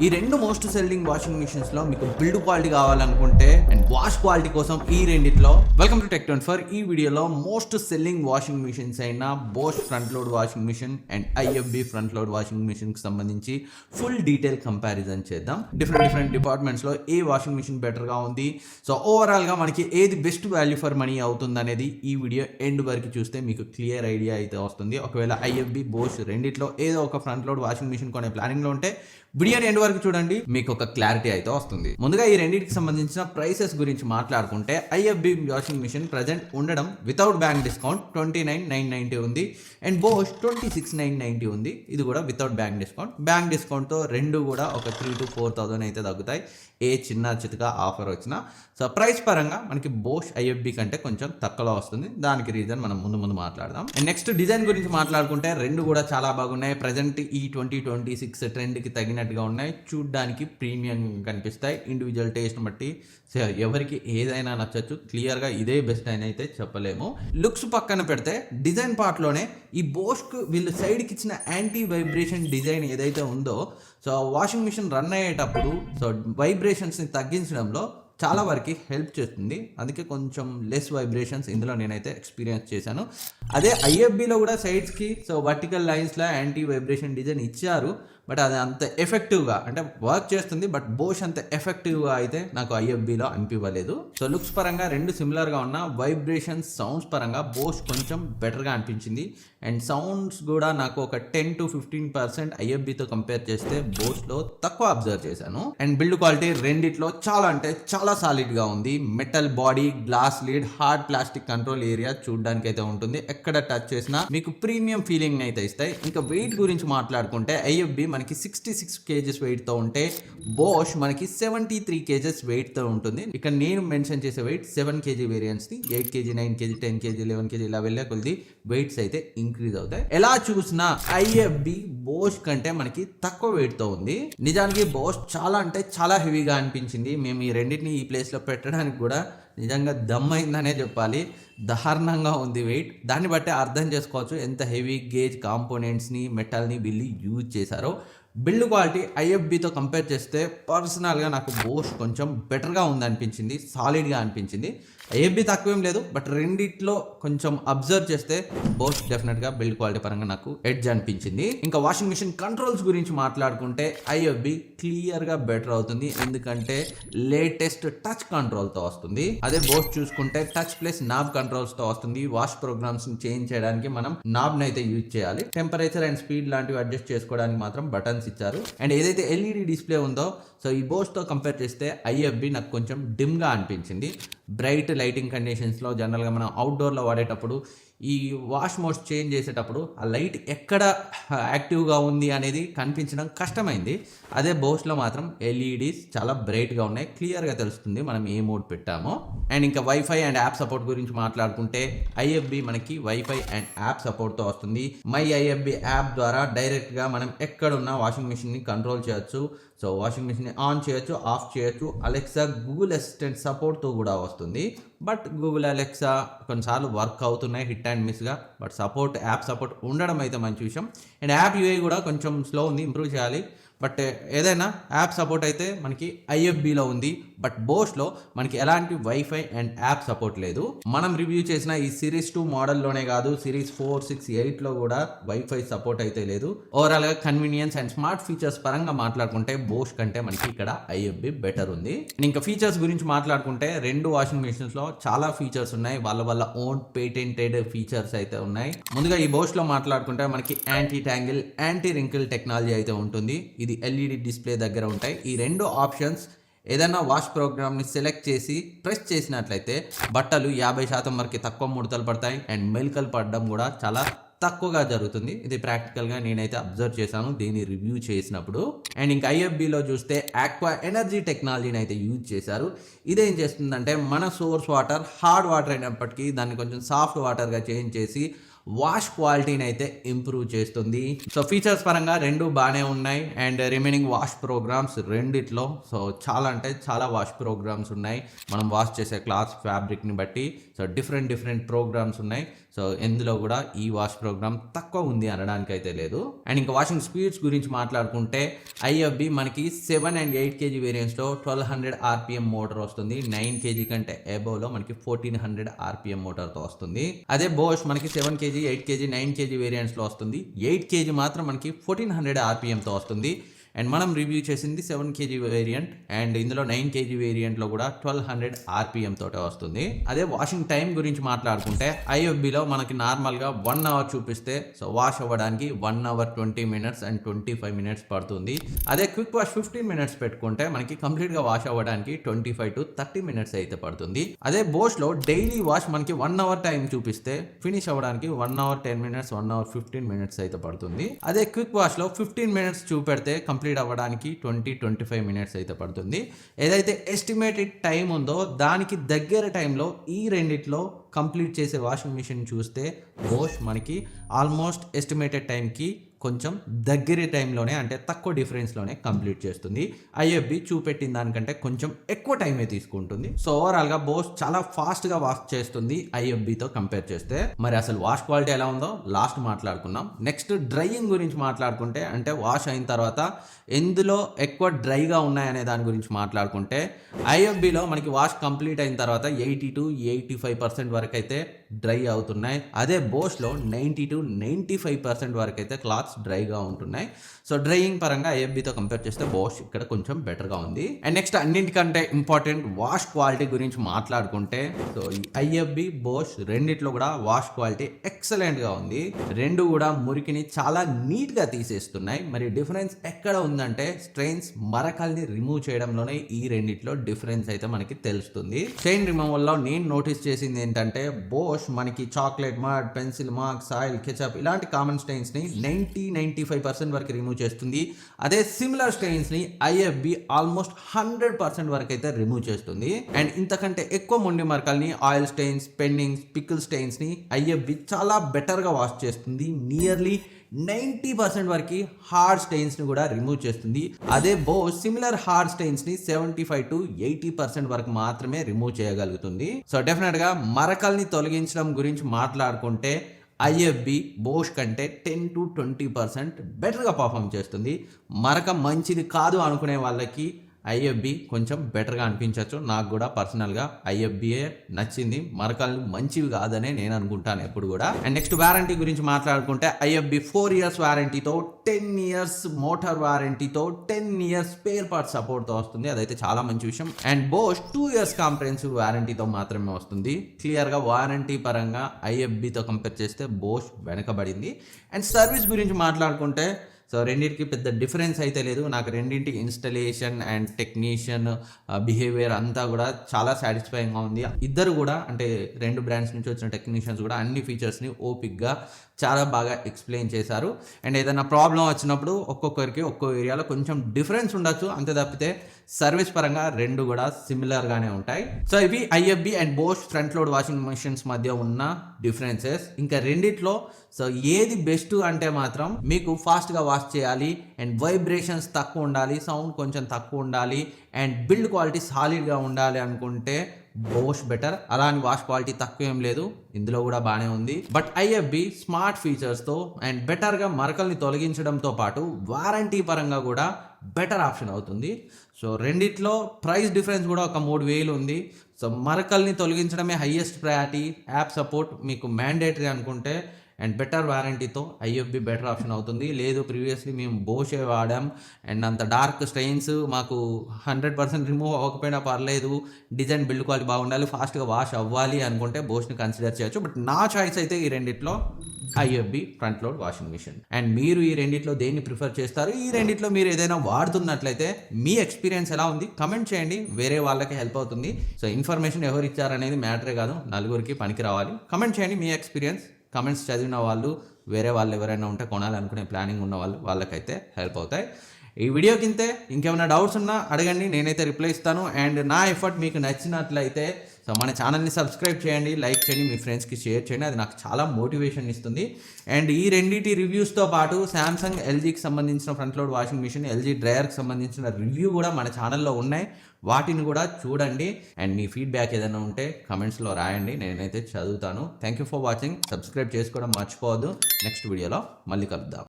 ఈ రెండు most selling washing machines లో మీకు బిల్డ్ క్వాలిటీ కావాలనుకుంటే అండ్ వాష్ క్వాలిటీ కోసం ఈ రెండిట్లో వెల్కమ్ టు టెక్24. ఈ వీడియోలో మోస్ట్ సెల్లింగ్ వాషింగ్ మిషన్స్ అయిన Bosch front load washing machine and IFB front load washing machine కి సంబంధించి ఫుల్ డీటెయిల్ కంపారిజన్ చేద్దాం. డిఫరెంట్ డిపార్ట్మెంట్స్ లో ఏ వాషింగ్ మిషన్ బెటర్ గా ఉంది, సో ఓవరాల్ గా మనకి ఏది బెస్ట్ వాల్యూ ఫర్ మనీ అవుతుంది అనేది ఈ వీడియో ఎండ్ వరకు చూస్తే మీకు క్లియర్ ఐడియా అయితే వస్తుంది. ఒకవేళ ఐఎఫ్బి బోష్ రెండిట్లో ఏదో ఒక ఫ్రంట్ లోడ్ వాషింగ్ మిషన్ కొనే ప్లానింగ్ లో ఉంటే వీడియోని ఎండ్ వరకు చూడండి, మీకు ఒక క్లారిటీ అయితే వస్తుంది. ముందుగా ఈ రెండింటికి సంబంధించిన ప్రైసెస్ గురించి మాట్లాడుకుంటే ఐఎఫ్బి వాషింగ్ మిషన్ ప్రజెంట్ ఉండడం వితౌట్ బ్యాంక్ డిస్కౌంట్ 29,990 ఉంది అండ్ బోష్ 26,990 ఉంది. ఇది కూడా వితౌట్ బ్యాంక్ డిస్కౌంట్. బ్యాంక్ డిస్కౌంట్తో రెండు కూడా ఒక 3,000 to 4,000 అయితే తగ్గుతాయి ఏ చిన్న చితగా ఆఫర్ వచ్చినా. సో ప్రైస్ పరంగా మనకి బోష్ ఐఎఫ్బి కంటే కొంచెం తక్కువలో వస్తుంది. దానికి రీజన్ మనం ముందు మాట్లాడదాం. అండ్ నెక్స్ట్ డిజైన్ గురించి మాట్లాడుకుంటే రెండు కూడా చాలా బాగున్నాయి. ప్రజెంట్ ఈ 2026 ట్రెండ్కి తగినట్టుగా ఉన్నాయి. చూడ్డానికి ప్రీమియం కనిపిస్తాయి. ఇండివిజువల్ టేస్ట్ బట్టి ఎవరికి ఏదైనా నచ్చచ్చు. క్లియర్గా ఇదే బెస్ట్ అని అయితే చెప్పలేము. లుక్స్ పక్కన పెడితే డిజైన్ పార్ట్లోనే ఈ బోష్కు వీళ్ళు సైడ్కి ఇచ్చిన యాంటీ వైబ్రేషన్ డిజైన్ ఏదైతే ఉందో, సో వాషింగ్ మిషన్ రన్ అయ్యేటప్పుడు సో వైబ్రేషన్స్ని తగ్గించడంలో చాలా వరకు హెల్ప్ చేస్తుంది. అందుకే కొంచెం లెస్ వైబ్రేషన్స్ ఇందులో నేనైతే ఎక్స్పీరియన్స్ చేశాను. అదే ఐఎఫ్బిలో కూడా సైడ్స్కి సో వర్టికల్ లైన్స్లో యాంటీ వైబ్రేషన్ డిజైన్ ఇచ్చారు, బట్ అది అంత ఎఫెక్టివ్గా అంటే వర్క్ చేస్తుంది, బట్ బోష్ అంత ఎఫెక్టివ్గా అయితే నాకు ఐఎఫ్బిలో అనిపించలేదు. సో లుక్స్ పరంగా రెండు సిమిలర్గా ఉన్న వైబ్రేషన్స్ సౌండ్స్ పరంగా బోష్ కొంచెం బెటర్గా అనిపించింది. అండ్ సౌండ్స్ కూడా నాకు ఒక 10 to 15% ఐఎఫ్బితో కంపేర్ చేస్తే బోష్లో తక్కువ అబ్జర్వ్ చేశాను. అండ్ బిల్డ్ క్వాలిటీ రెండిట్లో చాలా అంటే చాలా సాలిడ్గా ఉంది. Metal body, glass lead, hard plastic control area చూడడానికి అయితే ఉంటుంది. ఎక్కడ టచ్ చేసినా మీకు ప్రీమియం ఫీలింగ్ అయితే ఇస్తాయి. ఇంకా వెయిట్ గురించి మాట్లాడుకుంటే ఐఎఫ్బి మనకి 66 kgs వెయిట్తో ఉంటే బోష్ మనకి 73 kgs వెయిట్తో ఉంటుంది. ఇక్కడ నేను మెన్షన్ చేసే wait 7 kg వేరియంట్స్ది. 8 kg, 9 kg, 10 kg, 11 kg ఇలా వెళ్ళే కొద్ది వెయిట్స్ అయితే ఇంక్రీజ్ అవుతాయి. ఎలా చూసినా ఐఎఫ్బి బోష్ కంటే మనకి తక్కువ వెయిట్తో ఉంది. నిజానికి బోష్ చాలా అంటే చాలా హెవీగా అనిపించింది. మేము ఈ రెండింటిని ఈ ప్లేస్లో పెట్టడానికి కూడా నిజంగా దమ్మైందనే చెప్పాలి. దారుణంగా ఉంది వెయిట్. దాన్ని బట్టి అర్థం చేసుకోవచ్చు ఎంత హెవీ గేజ్ కాంపోనెంట్స్ని, మెటల్ని వీళ్ళు యూజ్ చేశారో. బిల్డ్ క్వాలిటీ ఐఎఫ్బితో కంపేర్ చేస్తే పర్సనల్గా నాకు బోష్ కొంచెం బెటర్గా ఉంది అనిపించింది, సాలిడ్గా అనిపించింది. ఐఎఫ్బి తక్కువేం లేదు, బట్ రెండిట్లో కొంచెం అబ్జర్వ్ చేస్తే బోష్ డెఫినెట్గా బిల్డ్ క్వాలిటీ పరంగా నాకు ఎడ్జ్ అనిపించింది. ఇంకా వాషింగ్ మిషన్ కంట్రోల్స్ గురించి మాట్లాడుకుంటే ఐఎఫ్బి క్లియర్గా బెటర్ అవుతుంది, ఎందుకంటే లేటెస్ట్ టచ్ కంట్రోల్తో వస్తుంది. అదే బోష్ చూసుకుంటే టచ్ ప్లస్ నాబ్ కంట్రోల్స్తో వస్తుంది. వాష్ ప్రోగ్రామ్స్ చేంజ్ చేయడానికి మనం నాబ్ని అయితే యూజ్ చేయాలి. టెంపరేచర్ అండ్ స్పీడ్ లాంటివి అడ్జస్ట్ చేసుకోవడానికి మాత్రం బటన్స్ ఇచ్చారు. అండ్ ఏదైతే ఎల్ఈడి డిస్ప్లే ఉందో, సో ఈ బోష్తో కంపేర్ చేస్తే ఐఎఫ్బి నాకు కొంచెం డిమ్గా అనిపించింది. బ్రైట్ లైటింగ్ కండిషన్స్లో జనరల్గా మనం అవుట్డోర్లో వాడేటప్పుడు ఈ వాష్ మోడ్స్ చేంజ్ చేసేటప్పుడు ఆ లైట్ ఎక్కడ యాక్టివ్గా ఉంది అనేది కనిపించడం కష్టమైంది. అదే బోష్లో మాత్రం ఎల్ఈడీస్ చాలా బ్రైట్గా ఉన్నాయి, క్లియర్గా తెలుస్తుంది మనం ఏ మోడ్ పెట్టామో. అండ్ ఇంకా వైఫై అండ్ యాప్ సపోర్ట్ గురించి మాట్లాడుకుంటే ఐఎఫ్బి మనకి వైఫై అండ్ యాప్ సపోర్ట్తో వస్తుంది. మై ఐఎఫ్బి యాప్ ద్వారా డైరెక్ట్గా మనం ఎక్కడున్న వాషింగ్ మిషన్ని కంట్రోల్ చేయొచ్చు. సో వాషింగ్ మిషన్ని ఆన్ చేయొచ్చు, ఆఫ్ చేయొచ్చు. అలెక్సా, గూగుల్ అసిస్టెంట్ సపోర్ట్తో కూడా వస్తుంది. బట్ గూగుల్ అలెక్సా కొన్నిసార్లు వర్క్ అవుతున్నాయి హిట్ అండ్ మిస్గా, బట్ యాప్ సపోర్ట్ ఉండడం అయితే మంచి విషయం. అండ్ యాప్ యూఐ కూడా కొంచెం స్లో ఉంది, ఇంప్రూవ్ చేయాలి. బట్ ఏదైనా యాప్ సపోర్ట్ అయితే మనకి ఐఎఫ్బిలో ఉంది, బట్ బోష్లో మనకి ఎలాంటి వైఫై అండ్ యాప్ సపోర్ట్ లేదు. మనం రివ్యూ చేసిన ఈ సిరీస్ 2 మోడల్లోనే కాదు, సిరీస్ 4, 6, 8లో కూడా వైఫై సపోర్ట్ అయితే లేదు. ఓవరాల్గా కన్వీనియన్స్ అండ్ స్మార్ట్ ఫీచర్స్ పరంగా మాట్లాడుకుంటే బోష్ కంటే మనకి ఇక్కడ ఐఎఫ్బి బెటర్ ఉంది. ఇంకా ఫీచర్స్ గురించి మాట్లాడుకుంటే రెండు వాషింగ్ మిషన్స్లో చాలా ఫీచర్స్ ఉన్నాయి. వాళ్ళ ఓన్ పేటెంటెడ్ ఫీచర్స్ అయితే ఉన్నాయి. ముందుగా ఈ బోష్లో మాట్లాడుకుంటే మనకి anti tangle, anti wrinkle technology అయితే ఉంటుంది. ఇది ఎల్ఈడి డిస్ప్లే దగ్గర ఉంటాయి. ఈ రెండు ఆప్షన్స్ ఏదైనా వాష్ ప్రోగ్రామ్ని సెలెక్ట్ చేసి ప్రెస్ చేసినట్లయితే బట్టలు 50% వరకు తక్కువ ముడతలు పడతాయి అండ్ మెలికలు పడడం కూడా చాలా తక్కువగా జరుగుతుంది. ఇది ప్రాక్టికల్గా నేనైతే అబ్జర్వ్ చేశాను దీన్ని రివ్యూ చేసినప్పుడు. అండ్ ఇంకా ఐఎఫ్బిలో చూస్తే ఆక్వా ఎనర్జీ టెక్నాలజీని అయితే యూజ్ చేశారు. ఇదేం చేస్తుందంటే మన సోర్స్ వాటర్ హార్డ్ వాటర్ అయినప్పటికీ దాన్ని కొంచెం సాఫ్ట్ వాటర్గా చేంజ్ చేసి వాష్ క్వాలిటీని అయితే ఇంప్రూవ్ చేస్తుంది. సో ఫీచర్స్ పరంగా రెండు బాగానే ఉన్నాయి అండ్ రిమైనింగ్ వాష్ ప్రోగ్రామ్స్ రెండిట్లో సో చాలా అంటే చాలా వాష్ ప్రోగ్రామ్స్ ఉన్నాయి. మనం వాష్ చేసే క్లాత్ ఫ్యాబ్రిక్ని బట్టి సో డిఫరెంట్ ప్రోగ్రామ్స్ ఉన్నాయి. సో ఇందులో కూడా ఈ వాష్ ప్రోగ్రామ్ తక్కువ ఉంది అనడానికి అయితే లేదు. అండ్ ఇంకా వాషింగ్ స్పీడ్స్ గురించి మాట్లాడుకుంటే IFB మనకి 7 and 8 kg వేరియంట్స్లో 1200 RPM మోటార్ వస్తుంది. 9 kg కంటే అబోవ్లో మనకి 1400 RPM మోటార్తో వస్తుంది. అదే బోష్ మనకి 7 kg 8 kg 9 kg వేరియంట్స్లో వస్తుంది. 8 kg మాత్రం మనకి 1400 RPMతో వస్తుంది. అండ్ మనం రివ్యూ చేసింది 7 kg వేరియంట్ అండ్ ఇందులో 9 kg వేరియంట్లో కూడా 1200 RPM తోటే వస్తుంది. అదే వాషింగ్ టైం గురించి మాట్లాడుకుంటే IFBలో మనకి నార్మల్గా 1 hour చూపిస్తే సో వాష్ అవ్వడానికి 1 hour 20 minutes అండ్ 25 minutes పడుతుంది. అదే క్విక్ వాష్ 15 minutes పెట్టుకుంటే మనకి కంప్లీట్గా వాష్ అవ్వడానికి 25 to 30 minutes అయితే పడుతుంది. అదే బోష్లో డైలీ వాష్ మనకి 1 hour టైం చూపిస్తే ఫినిష్ అవ్వడానికి 1 hour 10 minutes 1 hour 15 minutes అయితే పడుతుంది. అదే క్విక్ వాష్లో 15 minutes చూపెడితే కంప్లీట్ అవ్వడానికి 20-25 minutes అయితే పడుతుంది. ఏదైతే ఎస్టిమేటెడ్ టైం ఉందో దానికి దగ్గర టైంలో ఈ రెండిట్లో కంప్లీట్ చేసే వాషింగ్ మిషన్ చూస్తే బోష్ మనకి ఆల్మోస్ట్ ఎస్టిమేటెడ్ టైంకి కొంచెం దగ్గర టైంలోనే అంటే తక్కువ డిఫరెన్స్లోనే కంప్లీట్ చేస్తుంది. IFB చూపెట్టిన దానికంటే కొంచెం ఎక్కువ టైమే తీసుకుంటుంది. సో ఓవరాల్గా బోష్ చాలా ఫాస్ట్గా వాష్ చేస్తుంది IFBతో కంపేర్ చేస్తే. మరి అసలు వాష్ క్వాలిటీ ఎలా ఉందో లాస్ట్ మాట్లాడుకున్నాం. నెక్స్ట్ డ్రైయింగ్ గురించి మాట్లాడుకుంటే అంటే వాష్ అయిన తర్వాత ఎందులో ఎక్కువ డ్రైగా ఉన్నాయనే దాని గురించి మాట్లాడుకుంటే IFBలో మనకి వాష్ కంప్లీట్ అయిన తర్వాత 80 to 85% వరకు అయితే డ్రై అవుతున్నాయి. అదే బోష్లో 90 to 95% వరకు అయితే క్లాత్స్ డ్రైగా ఉంటున్నాయి. సో డ్రైయింగ్ పరంగా IFBతో కంపేర్ చేస్తే బోష్ ఇక్కడ కొంచెం బెటర్గా ఉంది. అండ్ నెక్స్ట్ అన్నింటికంటే ఇంపార్టెంట్ వాష్ క్వాలిటీ గురించి మాట్లాడుకుంటే సో IFB బోష్ రెండిట్లో కూడా వాష్ క్వాలిటీ ఎక్సలెంట్గా ఉంది. రెండు కూడా మురికిని చాలా నీట్గా తీసేస్తున్నాయి. మరి డిఫరెన్స్ ఎక్కడ ఉందంటే స్ట్రెయిన్స్ మరకల్ని రిమూవ్ చేయడంలోనే ఈ రెండిట్లో డిఫరెన్స్ అయితే మనకి తెలుస్తుంది. స్ట్రెయిన్ రిమూవల్లో నేను నోటీస్ చేసింది ఏంటంటే బోష్ మనకి chocolate mud pencil mark soil ketchup ఇలాంటి కామన్ స్టెయిన్స్ని 90-95% వరకు రిమూవ్ చేస్తుంది. అదే సిమిలర్ స్టెయిన్స్ని IFB ఆల్మోస్ట్ 100% వరకు అయితే రిమూవ్ చేస్తుంది. అండ్ ఇంతకంటే ఎక్కువ మొండి మరకల్ని ఆయిల్ స్టెయిన్స్ పెండింగ్స్ పికిల్ స్టెయిన్స్ని IFB చాలా బెటర్గా వాష్ చేస్తుంది. నియర్లీ 90% వరకు హార్డ్ స్టెయిన్స్ని కూడా రిమూవ్ చేస్తుంది. అదే బోష్ సిమిలర్ హార్డ్ స్టెయిన్స్ని 75 to 80% వరకు మాత్రమే రిమూవ్ చేయగలుగుతుంది. సో డెఫినెట్గా మరకల్ని తొలగించడం గురించి మాట్లాడుకుంటే IFB బోష్ కంటే 10 to 20% బెటర్గా పర్ఫామ్ చేస్తుంది. మరక మంచిది కాదు అనుకునే వాళ్ళకి IFB కొంచెం బెటర్గా అనిపించవచ్చు. నాకు కూడా పర్సనల్గా IFBయే నచ్చింది. మరకలు మంచివి కాదనే నేను అనుకుంటాను ఎప్పుడు కూడా. అండ్ నెక్స్ట్ వారంటీ గురించి మాట్లాడుకుంటే IFB 4 years వారంటీతో 10 years మోటార్ వారంటీతో 10 years స్పేర్ పార్ట్ సపోర్ట్తో వస్తుంది. అదైతే చాలా మంచి విషయం. అండ్ బోష్ 2 years కాంప్రహెన్సివ్ వారంటీతో మాత్రమే వస్తుంది. క్లియర్గా వారంటీ పరంగా IFBతో కంపేర్ చేస్తే బోష్ వెనకబడింది. అండ్ సర్వీస్ గురించి మాట్లాడుకుంటే సో రెండింటికి పెద్ద డిఫరెన్స్ అయితే లేదు. నాకు రెండింటి ఇన్స్టలేషన్ అండ్ టెక్నీషియన్ బిహేవియర్ అంతా కూడా చాలా సాటిస్ఫైయింగ్గా ఉంది. ఇద్దరు కూడా అంటే రెండు బ్రాండ్స్ నుంచి వచ్చిన టెక్నీషియన్స్ కూడా అన్ని ఫీచర్స్ని ఓపిక్గా చాలా బాగా ఎక్స్ప్లెయిన్ చేశారు. అండ్ ఏదైనా ప్రాబ్లం వచ్చినప్పుడు ఒక్కొక్కరికి ఒక్కో ఏరియాలో కొంచెం డిఫరెన్స్ ఉండొచ్చు, అంతే తప్పితే సర్వీస్ పరంగా రెండు కూడా సిమిలర్గానే ఉంటాయి. సో ఇవి IFB and Bosch front load washing machines మధ్య ఉన్న డిఫరెన్సెస్. ఇంకా రెండిట్లో సో ఏది బెస్ట్ అంటే మాత్రం మీకు ఫాస్ట్గా వాష్ చేయాలి అండ్ వైబ్రేషన్స్ తక్కువ ఉండాలి, సౌండ్ కొంచెం తక్కువ ఉండాలి అండ్ బిల్డ్ క్వాలిటీ సాలిడ్గా ఉండాలి అనుకుంటే బోష్ బెటర్. అలా అని వాష్ క్వాలిటీ తక్కువ ఏం లేదు, ఇందులో కూడా బాగానే ఉంది. బట్ IFB స్మార్ట్ ఫీచర్స్తో అండ్ బెటర్గా మరకల్ని తొలగించడంతో పాటు వారంటీ పరంగా కూడా బెటర్ ఆప్షన్ అవుతుంది. సో రెండిట్లో ప్రైస్ డిఫరెన్స్ కూడా ఒక 3000 ఉంది. సో మరకల్ని తొలగించడమే హైయెస్ట్ ప్రయారిటీ, యాప్ సపోర్ట్ మీకు మ్యాండేటరీ అనుకుంటే అండ్ బెటర్ వారంటీతో IFB బెటర్ ఆప్షన్ అవుతుంది. లేదు ప్రీవియస్లీ మేము బోషే వాడాం అండ్ అంత డార్క్ స్టెయిన్స్ మాకు 100% రిమూవ్ అవ్వకపోయినా పర్లేదు, డిజైన్ బిల్డ్ క్వాలిటీ బాగుండాలి, ఫాస్ట్గా వాష్ అవ్వాలి అనుకుంటే బోష్ని కన్సిడర్ చేయొచ్చు. బట్ నా చాయిస్ అయితే ఈ రెండిట్లో IFB front load washing machine. And మీరు ఈ రెండిట్లో దేన్ని ప్రిఫర్ చేస్తారు? ఈ రెండిట్లో మీరు ఏదైనా వాడుతున్నట్లయితే మీ ఎక్స్పీరియన్స్ ఎలా ఉంది కమెంట్ చేయండి, వేరే వాళ్ళకి హెల్ప్ అవుతుంది. సో ఇన్ఫర్మేషన్ ఎవరు ఇచ్చారనేది మ్యాటరే కాదు, నలుగురికి పనికి రావాలి. కమెంట్ చేయండి మీ ఎక్స్పీరియన్స్. కమెంట్స్ చదివిన వాళ్ళు వేరే వాళ్ళు ఎవరైనా ఉంటే కొనాలనుకునే ప్లానింగ్ ఉన్న వాళ్ళకైతే హెల్ప్ అవుతాయి. ఈ వీడియో కింద ఇంకేమైనా డౌట్స్ ఉన్నా అడగండి, నేనైతే రిప్లై ఇస్తాను. అండ్ నా ఎఫర్ట్ మీకు నచ్చినట్లయితే సో మన ఛానల్ని సబ్స్క్రైబ్ చేయండి, లైక్ చేయండి, మీ ఫ్రెండ్స్కి షేర్ చేయండి. అది నాకు చాలా మోటివేషన్ ఇస్తుంది. అండ్ ఈ రెండింటి రివ్యూస్తో పాటు శాంసంగ్ ఎల్జీకి సంబంధించిన front load washing machine, LG డ్రయర్కి సంబంధించిన రివ్యూ కూడా మన ఛానల్లో ఉన్నాయి. వాటిని కూడా చూడండి. అండ్ మీ ఫీడ్బ్యాక్ ఏదైనా ఉంటే కమెంట్స్లో రాయండి, నేనైతే చదువుతాను. Thank you for watching. Subscribe చేసుకోవడం మర్చిపోవద్దు. నెక్స్ట్ వీడియోలో మళ్ళీ కలుద్దాం.